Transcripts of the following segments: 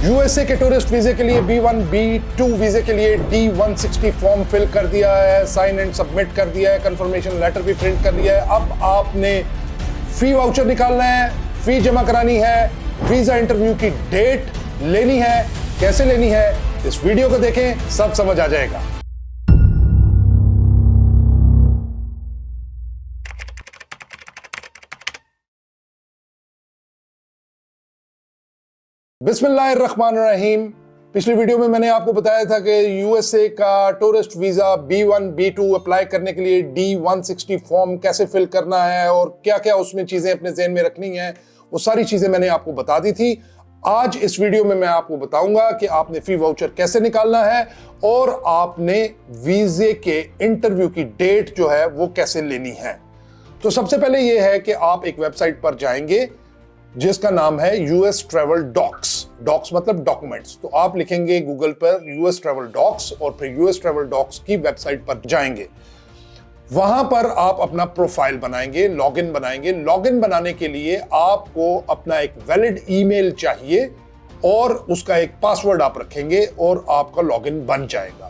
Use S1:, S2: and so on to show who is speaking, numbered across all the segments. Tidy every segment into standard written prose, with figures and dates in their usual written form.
S1: USA के tourist वीजे के लिए B1 B2 वीजे के लिए D160 फॉर्म फिल कर दिया है, साइन एंड सबमिट कर दिया है, कंफर्मेशन लेटर भी प्रिंट कर दिया है। अब आपने फी वाउचर निकालना है, फी जमा करानी है, वीजा इंटरव्यू की डेट लेनी है। कैसे लेनी है इस वीडियो को देखें, सब समझ आ जाएगा। बिस्मिल्लाहिर्रहमानिर्रहीम। पिछली वीडियो में मैंने आपको बताया था कि यूएसए का tourist visa B1 B2 apply करने के लिए D160 फॉर्म कैसे फिल करना है और क्या क्या उसमें चीजें अपने ज़हन में रखनी है, वो सारी चीजें मैंने आपको बता दी थी। आज इस वीडियो में मैं आपको बताऊंगा कि आपने फी वाउचर कैसे निकालना है और आपने वीजे के इंटरव्यू की डेट जो है वो कैसे लेनी है। तो सबसे पहले यह है कि आप एक वेबसाइट पर जाएंगे जिसका नाम है यूएस ट्रैवल डॉक्स। डॉक्स मतलब डॉक्यूमेंट्स। तो आप लिखेंगे गूगल पर यूएस ट्रैवल डॉक्स और फिर यूएस ट्रैवल डॉक्स की वेबसाइट पर जाएंगे। वहां पर आप अपना प्रोफाइल बनाएंगे, लॉगिन बनाएंगे। लॉगिन बनाने के लिए आपको अपना एक वैलिड ईमेल चाहिए और उसका एक पासवर्ड आप रखेंगे और आपका लॉगिन बन जाएगा।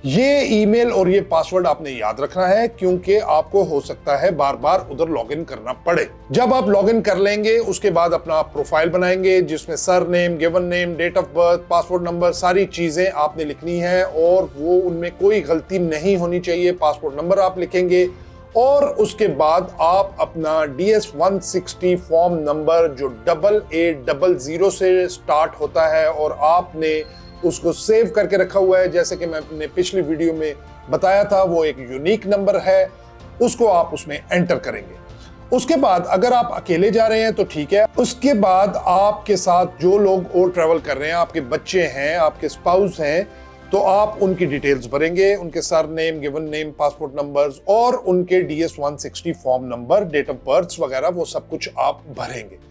S1: ये ईमेल और ये पासवर्ड आपने याद रखना है क्योंकि आपको हो सकता है बार बार उधर लॉगिन करना पड़े। जब आप लॉगिन कर लेंगे उसके बाद अपना प्रोफाइल बनाएंगे जिसमें surname, given name, date of birth, passport number, सारी चीजें आपने लिखनी है और वो उनमें कोई गलती नहीं होनी चाहिए। पासपोर्ट नंबर आप लिखेंगे और उसके बाद आप अपना DS160 फॉर्म नंबर जो 8800 से स्टार्ट होता है और आपने उसको सेव करके रखा हुआ है, जैसे कि मैंने पिछली वीडियो में बताया था, वो एक यूनिक नंबर है, उसको आप उसमें एंटर करेंगे। उसके बाद अगर आप अकेले जा रहे हैं तो ठीक है। उसके बाद आपके साथ जो लोग और ट्रैवल कर रहे हैं, आपके बच्चे हैं, आपके स्पाउस हैं, तो आप उनकी डिटेल्स भरेंगे, उनके surname, given name, passport numbers और उनके DS160 form number, date of birth वगैरह वो सब कुछ आप भरेंगे।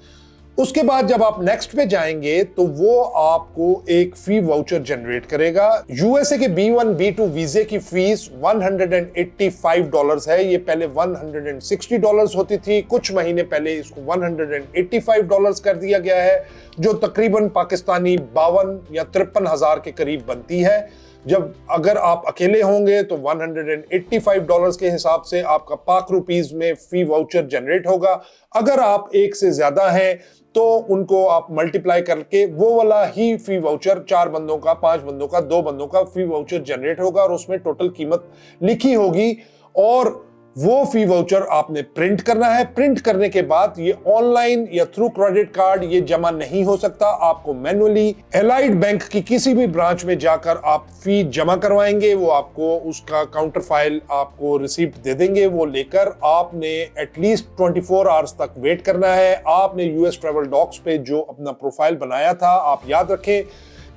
S1: उसके बाद जब आप नेक्स्ट पे जाएंगे तो वो आपको एक फी वाउचर जनरेट करेगा। यूएसए के B1 B2 वीजे की फीस $185 है। ये पहले $160 होती थी, कुछ महीने पहले इसको $185 कर दिया गया है, जो तकरीबन पाकिस्तानी 52 या 53 हजार के करीब बनती है। जब अगर आप अकेले होंगे तो $185 के हिसाब से आपका पाक रुपीज में फी वाउचर जनरेट होगा। अगर आप एक से ज्यादा हैं तो उनको आप मल्टीप्लाई करके वो वाला ही फी वाउचर 4 बंदों का, 5 बंदों का, 2 बंदों का फी वाउचर जनरेट होगा और उसमें टोटल कीमत लिखी होगी और वो फी वाउचर आपने प्रिंट करना है। प्रिंट करने के बाद ये ऑनलाइन या थ्रू क्रेडिट कार्ड ये जमा नहीं हो सकता, आपको मैनुअली एलाइड बैंक की किसी भी ब्रांच में जाकर आप फी जमा करवाएंगे। वो आपको उसका काउंटर फाइल आपको रिसीप्ट दे देंगे, वो लेकर आपने एटलीस्ट 24 आवर्स तक वेट करना है। आपने यूएस ट्रैवल डॉक्स पे जो अपना प्रोफाइल बनाया था, आप याद रखें,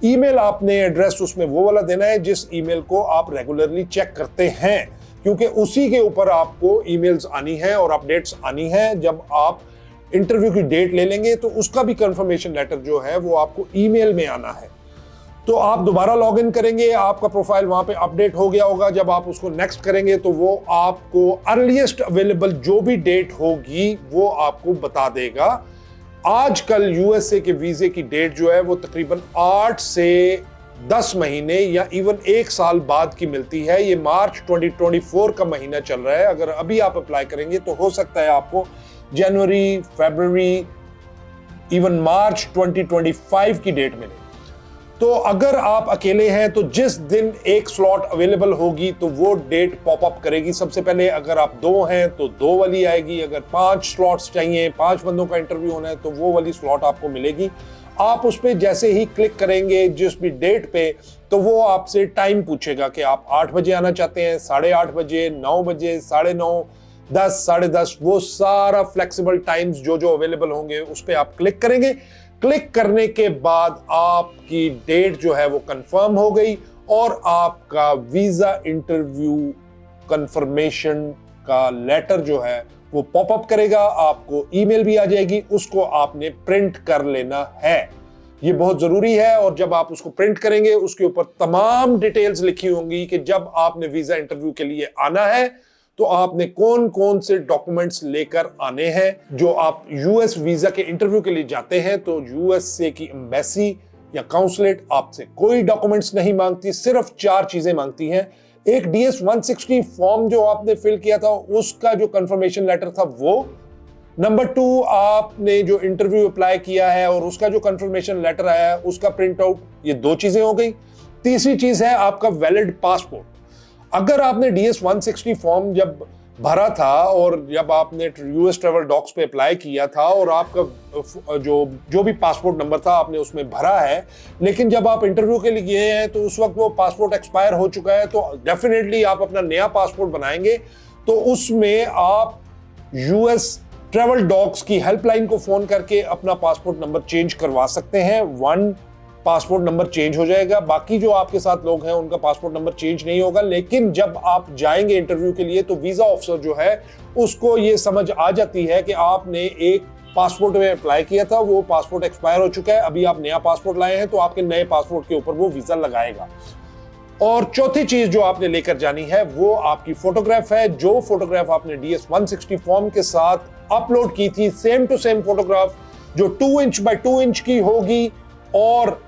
S1: ईमेल आपने एड्रेस उसमें वो वाला देना है जिस ईमेल को आप रेगुलरली चेक करते हैं, क्योंकि उसी के ऊपर आपको ईमेल्स आनी है और अपडेट्स आनी है। जब आप इंटरव्यू की डेट ले लेंगे तो उसका भी कंफर्मेशन लेटर जो है वो आपको ईमेल में आना है। तो आप दोबारा लॉगिन करेंगे, आपका प्रोफाइल वहां पे अपडेट हो गया होगा। जब आप उसको नेक्स्ट करेंगे तो वो आपको अर्लीस्ट अवेलेबल जो भी डेट होगी वो आपको बता देगा। आजकल यूएसए के वीजे की डेट जो है वो तकरीबन 8 से 10 महीने या इवन 1 साल बाद की मिलती है। ये मार्च 2024 का महीना चल रहा है। अगर अभी आप अप्लाई करेंगे तो हो सकता है आपको जनवरी, फरवरी, इवन मार्च 2025 की डेट मिले। तो अगर आप अकेले हैं तो जिस दिन एक स्लॉट अवेलेबल होगी तो वो डेट पॉप अप करेगी सबसे पहले। अगर आप 2 हैं तो 2 वाली आएगी। अगर 5 स्लॉट्स चाहिए, 5 बंदों का इंटरव्यू होना है तो वो वाली स्लॉट आपको मिलेगी। आप उस पर जैसे ही क्लिक करेंगे जिस भी डेट पे, तो वो आपसे टाइम पूछेगा कि आप 8 बजे आना चाहते हैं, 8:30 बजे, 9 बजे, 9:30, 10, 10:30, वो सारा फ्लेक्सिबल टाइम्स जो जो अवेलेबल होंगे उस पर आप क्लिक करेंगे। क्लिक करने के बाद आपकी डेट जो है वो कंफर्म हो गई और आपका वीजा इंटरव्यू कंफर्मेशन का लेटर जो है वो पॉपअप करेगा, आपको ईमेल भी आ जाएगी, उसको आपने प्रिंट कर लेना है। ये बहुत जरूरी है और जब आप उसको प्रिंट करेंगे उसके ऊपर तमाम डिटेल्स लिखी होंगी कि जब आपने वीजा इंटरव्यू के लिए आना है तो आपने कौन कौन से डॉक्यूमेंट्स लेकर आने हैं। जो आप यूएस वीजा के इंटरव्यू के लिए जाते हैं तो यूएसए की एम्बेसी या काउंसलेट आपसे कोई डॉक्यूमेंट्स नहीं मांगती, सिर्फ 4 चीजें मांगती हैं। एक DS 160 फॉर्म जो आपने फिल किया था उसका जो कंफर्मेशन लेटर था वो, नंबर 2 आपने जो इंटरव्यू अप्लाई किया है और उसका जो कंफर्मेशन लेटर आया है उसका प्रिंट आउट, ये 2 चीजें हो गई। तीसरी चीज है आपका वैलिड पासपोर्ट। अगर आपने DS 160 फॉर्म जब भरा था और जब आपने US ट्रैवल डॉक्स पे अप्लाई किया था और आपका जो भी पासपोर्ट नंबर था आपने उसमें भरा है, लेकिन जब आप इंटरव्यू के लिए गए हैं तो उस वक्त वो पासपोर्ट एक्सपायर हो चुका है, तो डेफिनेटली आप अपना नया पासपोर्ट बनाएंगे तो उसमें आप US ट्रैवल डॉक्स की हेल्पलाइन को फोन करके अपना पासपोर्ट नंबर चेंज करवा सकते हैं। 1 पासपोर्ट नंबर चेंज हो जाएगा, बाकी जो आपके साथ लोग हैं उनका पासपोर्ट नंबर चेंज नहीं होगा। लेकिन जब आप जाएंगे इंटरव्यू के लिए तो वीजा ऑफिसर जो है उसको ये समझ आ जाती है कि आपने एक पासपोर्ट में अप्लाई किया था, वो पासपोर्ट एक्सपायर हो चुका है, अभी आप नया पासपोर्ट लाए हैं, तो आपके नए पासपोर्ट के ऊपर वो वीजा लगाएगा। और चौथी चीज जो आपने लेकर जानी है वो आपकी फोटोग्राफ है। जो फोटोग्राफ आपने DS 160 फॉर्म के साथ अपलोड की थी, सेम टू सेम फोटोग्राफ जो 2 इंच बाय 2 इंच की होगी और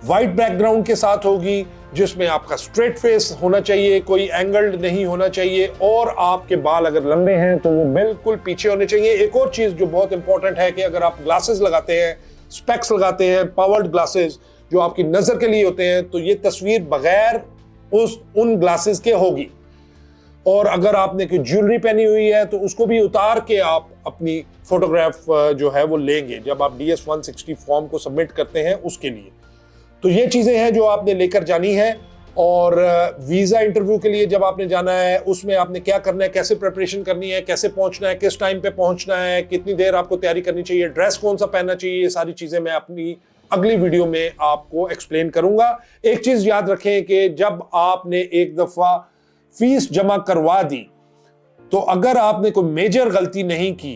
S1: व्हाइट बैकग्राउंड के साथ होगी, जिसमें आपका स्ट्रेट फेस होना चाहिए, कोई एंगल्ड नहीं होना चाहिए, और आपके बाल अगर लंबे हैं तो वो बिल्कुल पीछे होने चाहिए। एक और चीज जो बहुत इंपॉर्टेंट है कि अगर आप ग्लासेस लगाते हैं, स्पेक्स लगाते हैं, पावर्ड ग्लासेस जो आपकी नजर के लिए होते हैं, तो ये तस्वीर बगैर उन ग्लासेस के होगी। और अगर आपने कोई ज्वेलरी पहनी हुई है तो उसको भी उतार के आप अपनी फोटोग्राफ जो है वो लेंगे जब आप DS 160 फॉर्म को सबमिट करते हैं उसके लिए। तो ये चीजें हैं जो आपने लेकर जानी है। और वीजा इंटरव्यू के लिए जब आपने जाना है उसमें आपने क्या करना है, कैसे प्रिपरेशन करनी है, कैसे पहुंचना है, किस टाइम पे पहुंचना है, कितनी देर आपको तैयारी करनी चाहिए, ड्रेस कौन सा पहनना चाहिए, ये सारी चीजें मैं अपनी अगली वीडियो में आपको एक्सप्लेन करूंगा। एक चीज याद रखें कि जब आपने एक दफा फीस जमा करवा दी तो अगर आपने कोई मेजर गलती नहीं की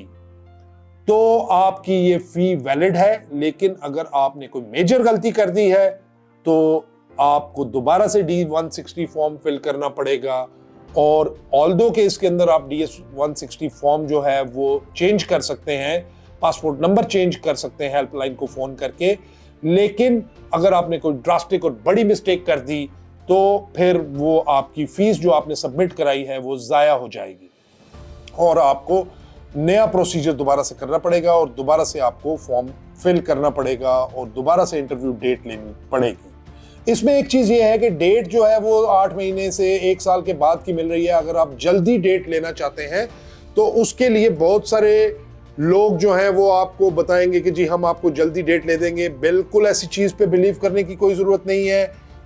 S1: तो आपकी ये फी वैलिड है, लेकिन अगर आपने कोई मेजर गलती कर दी है तो आपको दोबारा से DS 160 फॉर्म फिल करना पड़ेगा। और ऑल्दो के इसके अंदर आप DS 160 फॉर्म जो है वो चेंज कर सकते हैं, पासपोर्ट नंबर चेंज कर सकते हैं हेल्पलाइन को फोन करके, लेकिन अगर आपने कोई ड्रास्टिक और बड़ी मिस्टेक कर दी तो फिर वो आपकी फीस जो आपने सबमिट कराई है वो जाया हो जाएगी और आपको नया प्रोसीजर दोबारा से करना पड़ेगा और दोबारा से आपको फॉर्म फिल करना पड़ेगा और दोबारा से इंटरव्यू डेट लेनी पड़ेगी। इसमें एक चीज ये है कि डेट जो है वो 8 महीने से 1 साल के बाद की मिल रही है। अगर आप जल्दी डेट लेना चाहते हैं तो उसके लिए बहुत सारे लोग जो हैं वो आपको बताएंगे कि जी हम आपको जल्दी डेट ले देंगे। बिल्कुल ऐसी चीज पे बिलीव करने की कोई जरूरत नहीं है।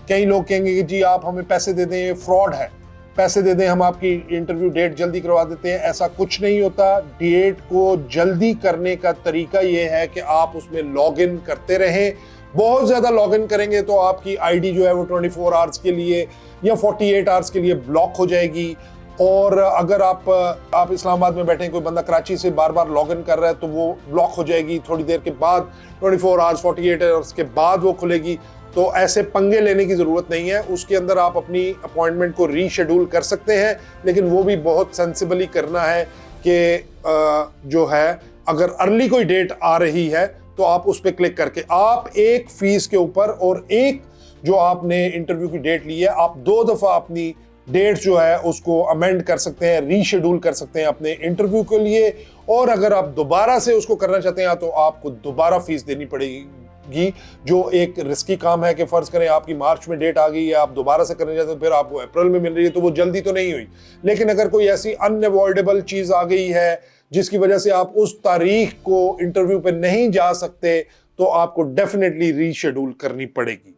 S1: कई लोग कहेंगे कि जी आप हमें पैसे दे दें, ये फ्रॉड है, पैसे दे दें हम आपकी इंटरव्यू डेट जल्दी करवा देते हैं। ऐसा कुछ नहीं होता। डेट को जल्दी करने का तरीका ये है कि आप उसमें लॉग इन करते रहें। बहुत ज्यादा लॉग इन करेंगे तो आपकी आईडी जो है वो 24 आवर्स के लिए या 48 आवर्स के लिए ब्लॉक हो जाएगी। और अगर आप इस्लामाबाद में बैठे, कोई बंदा कराची से बार बार लॉग इन कर रहा है तो वो ब्लॉक हो जाएगी। थोड़ी देर के बाद 24 आवर्स 48 आवर्स के बाद वो खुलेगी। तो ऐसे पंगे लेने की जरूरत नहीं है। उसके अंदर आप अपनी अपॉइंटमेंट को रीशेड्यूल कर सकते हैं, लेकिन वो भी बहुत सेंसिबली करना है कि जो है अगर अर्ली कोई डेट आ रही है तो आप उस पर क्लिक करके आप एक फीस के ऊपर और एक जो आपने इंटरव्यू की डेट ली है, आप 2 दफा अपनी डेट जो है उसको अमेंड कर सकते हैं, रीशेड्यूल कर सकते हैं अपने इंटरव्यू के लिए। और अगर आप दोबारा से उसको करना चाहते हैं तो आपको दोबारा फीस देनी पड़ेगी, जो एक रिस्की काम है कि फर्ज करें आपकी मार्च में डेट आ गई है, आप दोबारा से करने चाहते हैं, फिर आपको अप्रैल में मिल रही है, तो वो जल्दी तो नहीं हुई। लेकिन अगर कोई ऐसी अनअवॉइडेबल चीज आ गई है जिसकी वजह से आप उस तारीख को इंटरव्यू पे नहीं जा सकते तो आपको डेफिनेटली रीशेड्यूल करनी पड़ेगी।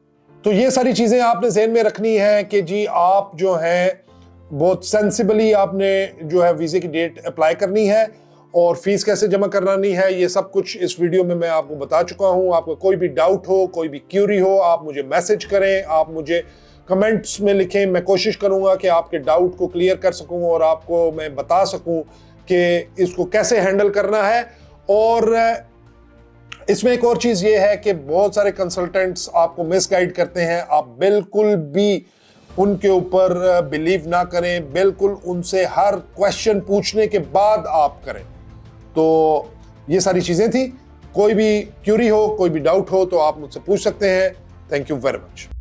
S1: तो ये सारी चीजें आपने ज़हन में रखनी है कि जी आप जो है बहुत सेंसिबली आपने जो है वीजे की डेट अप्लाई करनी है और फीस कैसे जमा करानी है, ये सब कुछ इस वीडियो में मैं आपको बता चुका हूं। आपको कोई भी डाउट हो, कोई भी क्यूरी हो, आप मुझे मैसेज करें, आप मुझे कमेंट्स में लिखें। मैं कोशिश करूंगा कि आपके डाउट को क्लियर कर सकूं और आपको मैं बता सकूं कि इसको कैसे हैंडल करना है। और इसमें एक और चीज ये है कि बहुत सारे कंसल्टेंट्स आपको मिसगाइड करते हैं। आप बिल्कुल भी उनके ऊपर बिलीव ना करें, बिल्कुल उनसे हर क्वेश्चन पूछने के बाद आप करें। तो ये सारी चीजें थी। कोई भी क्यूरी हो, कोई भी डाउट हो तो आप मुझसे पूछ सकते हैं। Thank you very much.